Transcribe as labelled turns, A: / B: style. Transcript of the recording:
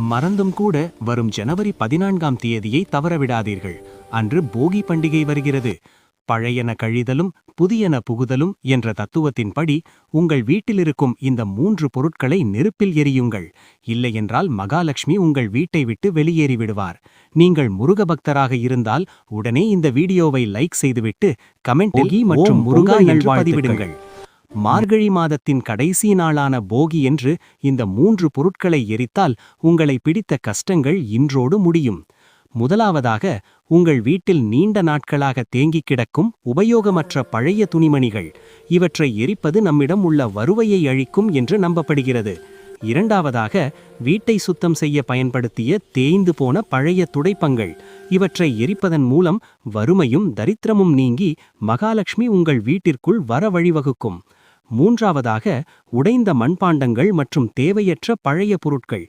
A: மறந்தும் கூட வரும் ஜனவரி 14ஆம் தேதியை தவறவிடாதீர்கள். அன்று போகி பண்டிகை வருகிறது. பழையன கழிதலும் புதியன புகுதலும் என்ற தத்துவத்தின்படி உங்கள் வீட்டிலிருக்கும் இந்த 3 பொருட்களை நெருப்பில் எரியுங்கள். இல்லையென்றால் மகாலட்சுமி உங்கள் வீட்டை விட்டு வெளியேறிவிடுவார். நீங்கள் முருக பக்தராக இருந்தால் உடனே இந்த வீடியோவை லைக் செய்துவிட்டு கமெண்டில் மற்றும் முருகா என்று பதிவிடுங்கள். மார்கழி மாதத்தின் கடைசி நாளான போகி என்று இந்த 3 பொருட்களை எரித்தால் உங்களை பிடித்த கஷ்டங்கள் இன்றோடு முடியும். முதலாவதாக, உங்கள் வீட்டில் நீண்ட நாட்களாக தேங்கிக் கிடக்கும் உபயோகமற்ற பழைய துணிமணிகள். இவற்றை எரிப்பது நம்மிடம் உள்ள வருவையை அழிக்கும் என்று நம்பப்படுகிறது. இரண்டாவதாக, வீட்டை சுத்தம் செய்ய பயன்படுத்திய தேய்ந்து போன பழைய துடைப்பங்கள். இவற்றை எரிப்பதன் மூலம் வறுமையும் தரித்திரமும் நீங்கி மகாலட்சுமி உங்கள் வீட்டிற்குள் வர வழிவகுக்கும். மூன்றாவதாக, உடைந்த மண்பாண்டங்கள் மற்றும் தேவையற்ற பழைய பொருட்கள்.